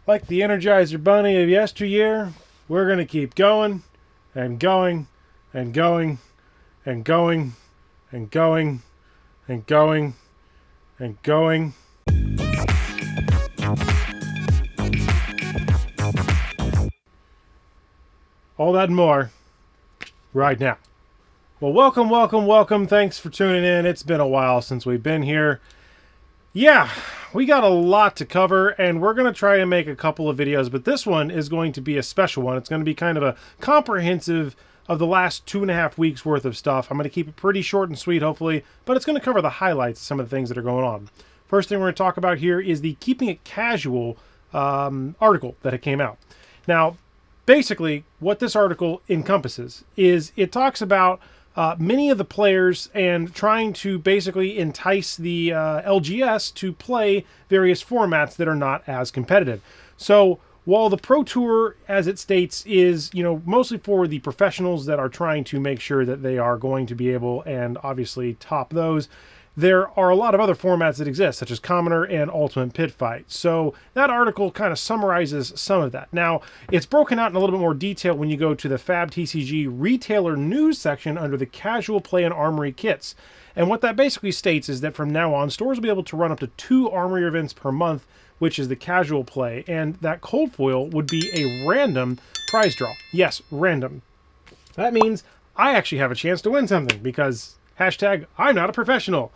Like the Energizer Bunny of yesteryear, we're going to keep going and going and going and going and going and going and going. All that and more right now. Well, welcome. Thanks for tuning in. It's been a while since we've been here. Yeah, we got a lot to cover, and we're going to try and make a couple of videos, but this one is going to be a special one. It's going to be kind of a comprehensive of the last 2.5 weeks worth of stuff. I'm going to keep it pretty short and sweet, hopefully, but it's going to cover the highlights of some of the things that are going on. First thing we're going to talk about here is the Keeping It Casual article that it came out. Now, basically, what this article encompasses is it talks about many of the players and trying to basically entice the LGS to play various formats that are not as competitive. So while the Pro Tour, as it states, is mostly for the professionals that are trying to make sure that they are going to be able and obviously top those, there are a lot of other formats that exist, such as Commoner and Ultimate Pit Fight. So that article kind of summarizes some of that. Now, it's broken out in a little bit more detail when you go to the FabTCG retailer news section under the Casual Play and Armory kits. And what that basically states is that from now on, stores will be able to run up to 2 Armory events per month, which is the Casual Play. And that cold foil would be a random prize draw. Yes, random. That means I actually have a chance to win something because hashtag I'm not a professional.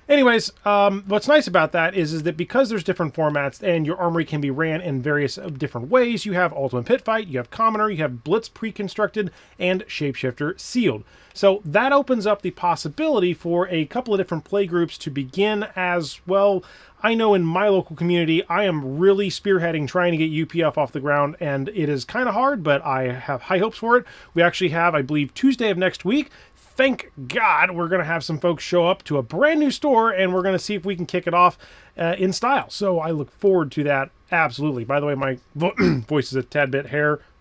Anyways, what's nice about that is that because there's different formats and your armory can be ran in various different ways, you have Ultimate Pit Fight, you have Commoner, you have Blitz pre-constructed, and Shapeshifter sealed. So that opens up the possibility for a couple of different play groups to begin as well. I know in my local community, I am really spearheading trying to get UPF off the ground, and it is kind of hard, but I have high hopes for it. We actually have, I believe, Tuesday of next week. Thank God we're going to have some folks show up to a brand new store, and we're going to see if we can kick it off in style. So I look forward to that, absolutely. By the way, my voice is a tad bit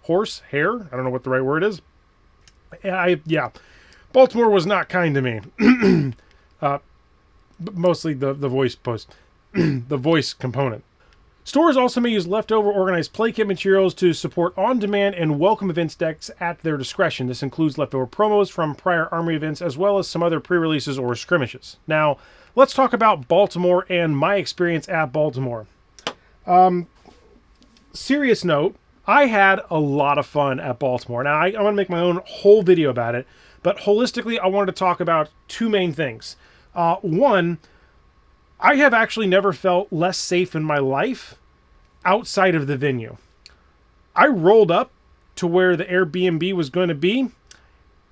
hoarse. I don't know what the right word is. Yeah, Baltimore was not kind to me. Mostly the voice the voice component. Stores also may use leftover organized play kit materials to support on-demand and welcome events decks at their discretion. This includes leftover promos from prior Armory events as well as some other pre-releases or skirmishes. Now, let's talk about Baltimore and my experience at Baltimore. Serious note, I had a lot of fun at Baltimore. Now, I'm going to make my own whole video about it, but holistically, I wanted to talk about 2 main things. One, I have actually never felt less safe in my life outside of the venue. I rolled up to where the Airbnb was going to be,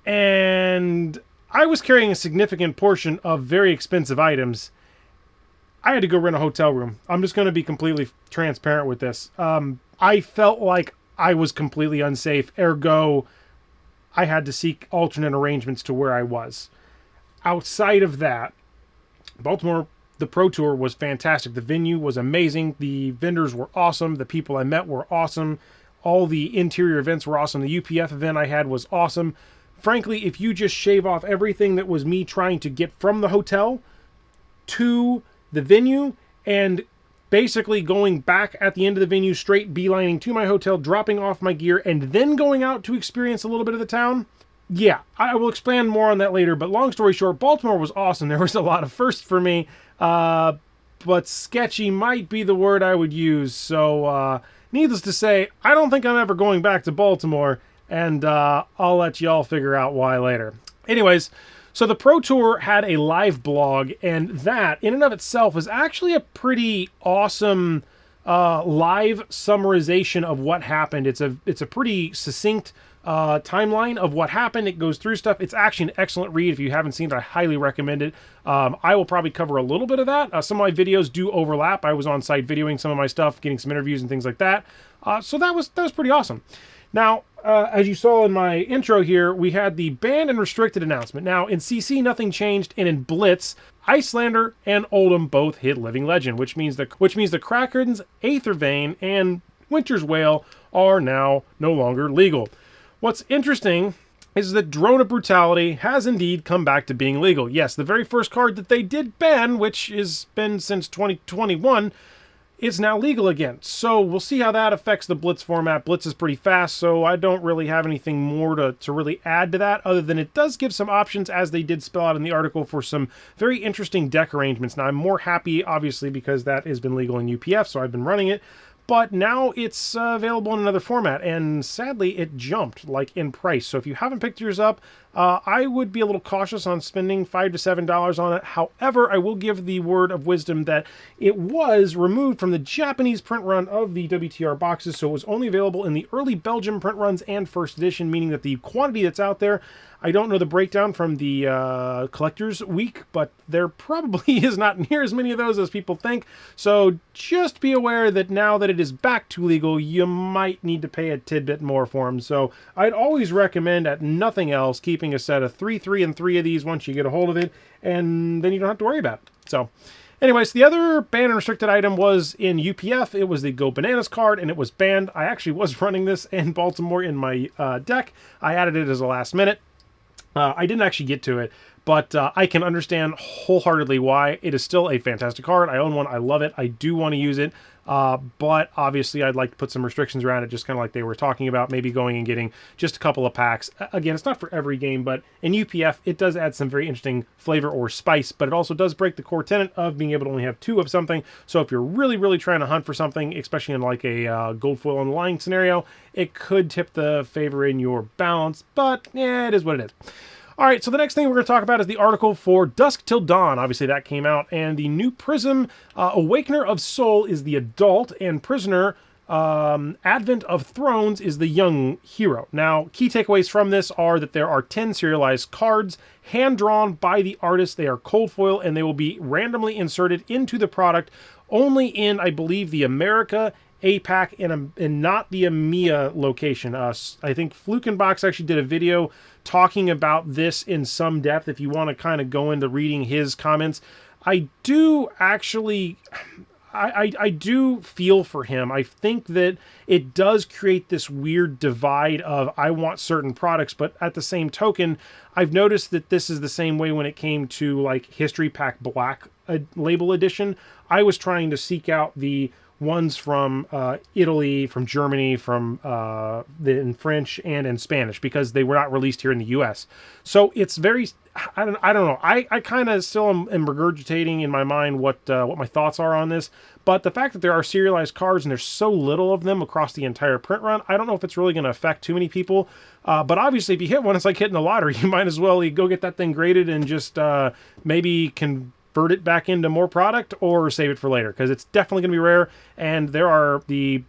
and I was carrying a significant portion of very expensive items. I had to go rent a hotel room. I'm just going to be completely transparent with this. I felt like I was completely unsafe, ergo, I had to seek alternate arrangements to where I was. Outside of that, Baltimore, the Pro Tour was fantastic. The venue was amazing. The vendors were awesome. The people I met were awesome. All the interior events were awesome. The UPF event I had was awesome. Frankly, if you just shave off everything that was me trying to get from the hotel to the venue and basically going back at the end of the venue, straight beelining to my hotel, dropping off my gear, and then going out to experience a little bit of the town, yeah, I will expand more on that later, but long story short, Baltimore was awesome. There was a lot of firsts for me, but sketchy might be the word I would use. So, needless to say, I don't think I'm ever going back to Baltimore, and I'll let y'all figure out why later. Anyways, so the Pro Tour had a live blog, and that, in and of itself, is actually a pretty awesome live summarization of what happened. It's a pretty succinct timeline of what happened. It goes through stuff. It's actually an excellent read. If you haven't seen it, I highly recommend it. I will probably cover a little bit of that. Some of my videos do overlap. I was on site videoing some of my stuff, getting some interviews and things like that. So that was pretty awesome. Now, as you saw in my intro here, we had the banned and restricted announcement. Now, in CC, nothing changed, and in Blitz, Icelander and Oldham both hit Living Legend, which means the Kraken's Aether Vein and Winter's Whale are now no longer legal. What's interesting is that Drone of Brutality has indeed come back to being legal. Yes, the very first card that they did ban, which has been since 2021, it's now legal again. So we'll see how that affects the Blitz format. Blitz is pretty fast, so I don't really have anything more to really add to that, other than it does give some options, as they did spell out in the article, for some very interesting deck arrangements. Now, I'm more happy, obviously, because that has been legal in UPF, so I've been running it. But now it's available in another format, and sadly it jumped like in price. So if you haven't picked yours up, I would be a little cautious on spending $5 to $7 on it. However, I will give the word of wisdom that it was removed from the Japanese print run of the WTR boxes, so it was only available in the early Belgian print runs and first edition, meaning that the quantity that's out there, I don't know the breakdown from the collector's week, but there probably is not near as many of those as people think. So just be aware that now that it is back to legal, you might need to pay a tidbit more for them. So I'd always recommend, at nothing else, keeping a set of 3, 3, and 3 of these once you get a hold of it, and then you don't have to worry about it. So anyways, the other banned and restricted item was in UPF. It was the Go Bananas card, and it was banned. I actually was running this in Baltimore in my deck. I added it as a last minute. I didn't actually get to it, but I can understand wholeheartedly why. It is still a fantastic card. I own one. I love it. I do want to use it, but obviously I'd like to put some restrictions around it, just kind of like they were talking about, maybe going and getting just a couple of packs. Again, it's not for every game, but in UPF, it does add some very interesting flavor or spice, but it also does break the core tenet of being able to only have 2 of something. So if you're really, really trying to hunt for something, especially in like a gold foil on the line scenario, it could tip the favor in your balance, but yeah, it is what it is. All right, so the next thing we're going to talk about is the article for Dusk Till Dawn. Obviously, that came out, and the new Prism Awakener of Soul is the adult, and Prisoner Advent of Thrones is the young hero. Now, key takeaways from this are that there are 10 serialized cards, hand-drawn by the artist. They are cold foil, and they will be randomly inserted into the product only in, I believe, the America, APAC, and not the EMEA location. I think Flukenbox actually did a video talking about this in some depth. If you want to kind of go into reading his comments, I do actually, I do feel for him. I think that it does create this weird divide of, I want certain products, but at the same token, I've noticed that this is the same way when it came to like History Pack Black label edition. I was trying to seek out the ones from Italy, from Germany, from in French and in Spanish, because they were not released here in the U.S. So it's very, I don't know. I kind of still am regurgitating in my mind what my thoughts are on this. But the fact that there are serialized cards and there's so little of them across the entire print run, I don't know if it's really going to affect too many people. But obviously, if you hit one, it's like hitting the lottery. You might as well go get that thing graded and just maybe convert it back into more product, or save it for later, because it's definitely going to be rare, and there are the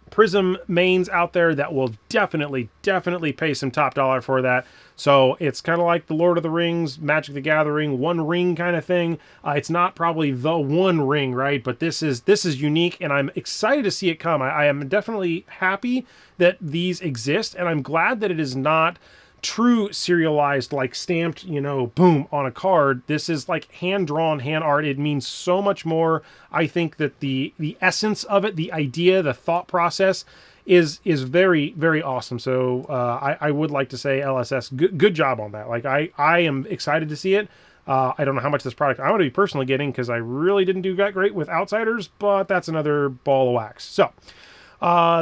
Prism mains out there that will definitely pay some top dollar for that. So it's kind of like the Lord of the Rings, Magic the Gathering, one ring kind of thing. It's not probably the one ring, right? But this is unique, and I'm excited to see it come. I am definitely happy that these exist, and I'm glad that it is not true serialized, like stamped, you know, boom, on a card. This is like hand-drawn, hand art. It means so much more. I think that the essence of it, the idea, the thought process is very, very awesome. So I would like to say LSS, good job on that. Like I am excited to see it. I don't know how much this product I'm going to be personally getting, because I really didn't do that great with Outsiders, but that's another ball of wax. So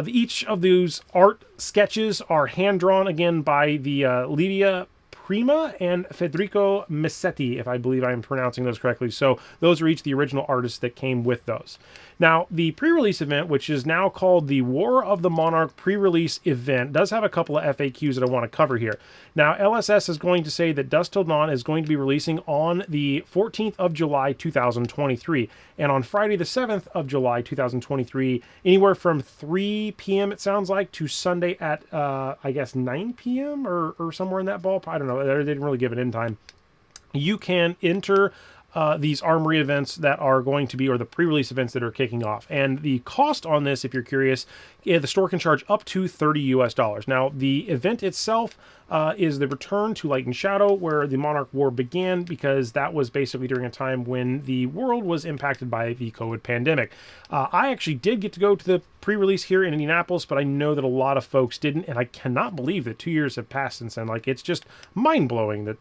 each of those art sketches are hand-drawn, again, by the Livia Prima and Federico Missetti, if I believe I'm pronouncing those correctly. So those are each the original artists that came with those. Now, the pre-release event, which is now called the War of the Monarch pre-release event, does have a couple of FAQs that I want to cover here. Now, LSS is going to say that Dusk Till Dawn is going to be releasing on the 14th of July, 2023. And on Friday, the 7th of July, 2023, anywhere from 3 p.m., it sounds like, to Sunday at, I guess, 9 p.m. or somewhere in that ballpark. I don't know. They didn't really give it in time. You can enter these armory events that are going to be, or the pre-release events that are kicking off. And the cost on this, if you're curious, the store can charge up to $30 US. Now, the event itself is the return to Light and Shadow, where the Monarch War began, because that was basically during a time when the world was impacted by the COVID pandemic. I actually did get to go to the pre-release here in Indianapolis, but I know that a lot of folks didn't, and I cannot believe that 2 years have passed since then. Like, it's just mind-blowing that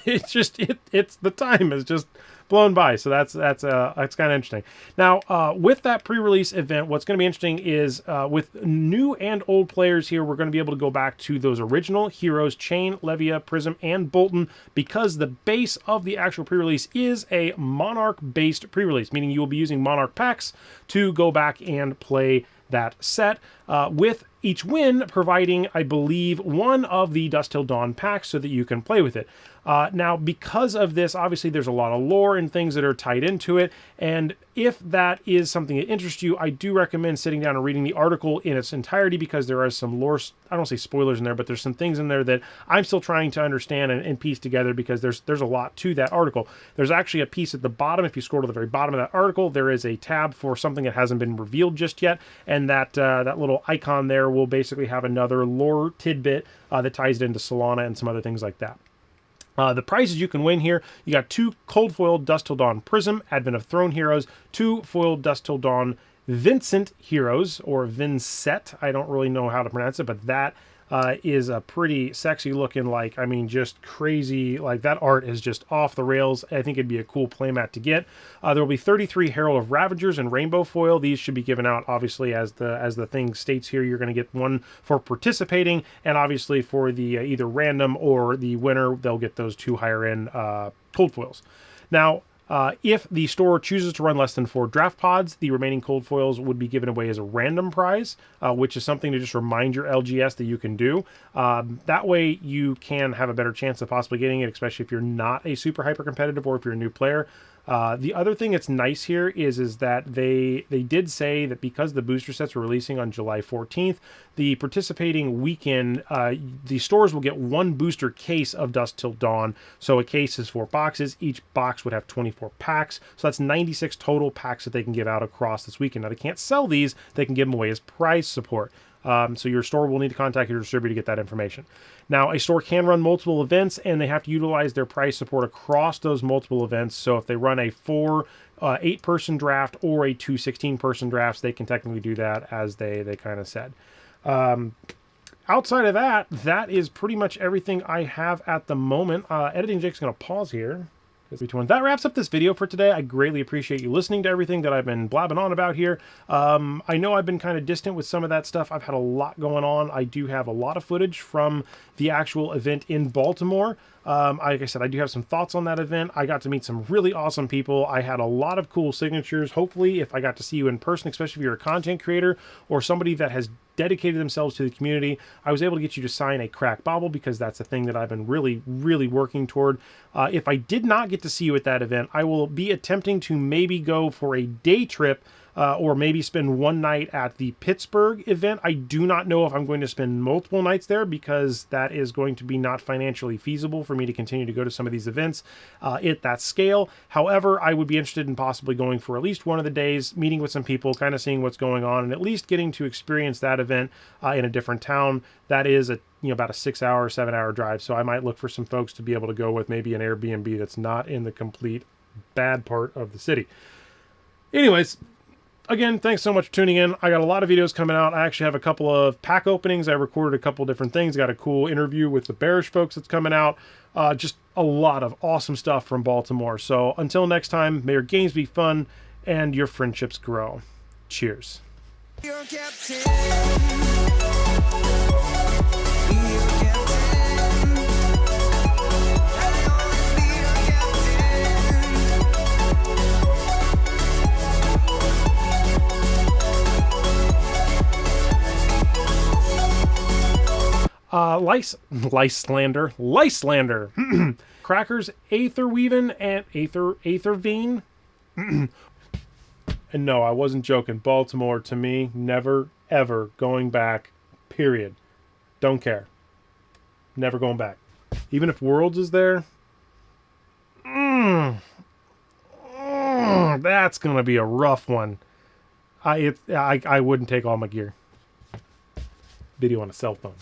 it's the time has just blown by. So that's kind of interesting. Now, with that pre-release event, what's going to be interesting is with new and old players here, we're going to be able to go back to those original heroes, Chain, Levia, Prism, and Bolton, because the base of the actual pre-release is a Monarch-based pre-release, meaning you will be using Monarch packs to go back and play that set, with each win providing, I believe, one of the Dusk Till Dawn packs so that you can play with it. Now, because of this, obviously there's a lot of lore and things that are tied into it, and if that is something that interests you, I do recommend sitting down and reading the article in its entirety, because there are some lore, I don't say spoilers in there, but there's some things in there that I'm still trying to understand and piece together, because there's a lot to that article. There's actually a piece at the bottom. If you scroll to the very bottom of that article, there is a tab for something that hasn't been revealed just yet, and that little icon there will basically have another lore tidbit that ties it into Solana and some other things like that. The prizes you can win here, you got 2 cold foiled Dusk Till Dawn Prism Advent of Throne heroes, 2 foiled Dusk Till Dawn Vincent heroes, or Vincent, I don't really know how to pronounce it, but that is a pretty sexy looking, like, I mean, just crazy, like that art is just off the rails. I think it'd be a cool playmat to get. There will be 33 Herald of Ravagers and Rainbow Foil. These should be given out, obviously, as the thing states here. You're going to get one for participating, and obviously for the either random or the winner, they'll get those 2 higher end cold foils. Now, if the store chooses to run less than 4 draft pods, the remaining cold foils would be given away as a random prize, which is something to just remind your LGS that you can do. That way you can have a better chance of possibly getting it, especially if you're not a super hyper competitive or if you're a new player. The other thing that's nice here is that they did say that because the booster sets were releasing on July 14th, the participating weekend, the stores will get 1 booster case of Dusk Till Dawn. So a case is 4 boxes. Each box would have 24 packs. So that's 96 total packs that they can give out across this weekend. Now, they can't sell these. They can give them away as prize support. So your store will need to contact your distributor to get that information. Now, a store can run multiple events, and they have to utilize their prize support across those multiple events. So if they run a 8-person draft or a 2 16-person drafts, they can technically do that, as they kind of said. Outside of that, that is pretty much everything I have at the moment. Editing Jake's going to pause here. That wraps up this video for today. I greatly appreciate you listening to everything that I've been blabbing on about here. I know I've been kind of distant with some of that stuff. I've had a lot going on. I do have a lot of footage from the actual event in Baltimore. Like I said, I do have some thoughts on that event. I got to meet some really awesome people. I had a lot of cool signatures. Hopefully, if I got to see you in person, especially if you're a content creator or somebody that has dedicated themselves to the community, I was able to get you to sign a crack bobble, because that's a thing that I've been really, really working toward. If I did not get to see you at that event, I will be attempting to maybe go for a day trip, or maybe spend 1 night at the Pittsburgh event. I do not know if I'm going to spend multiple nights there, because that is going to be not financially feasible for me to continue to go to some of these events at that scale. However, I would be interested in possibly going for at least one of the days, meeting with some people, kind of seeing what's going on, and at least getting to experience that event in a different town. That is about a 6-hour, 7-hour drive. So I might look for some folks to be able to go with, maybe an Airbnb that's not in the complete bad part of the city. Anyways, again, thanks so much for tuning in. I got a lot of videos coming out. I actually have a couple of pack openings. I recorded a couple different things. Got a cool interview with the Bearish folks that's coming out. Just a lot of awesome stuff from Baltimore. So until next time, may your games be fun and your friendships grow. Cheers. Lice slander. Crackers, Aether Weaving, and Aethervine. And no, I wasn't joking. Baltimore, to me, never, ever going back, period. Don't care. Never going back. Even if Worlds is there, that's going to be a rough one. I wouldn't take all my gear. Video on a cell phone.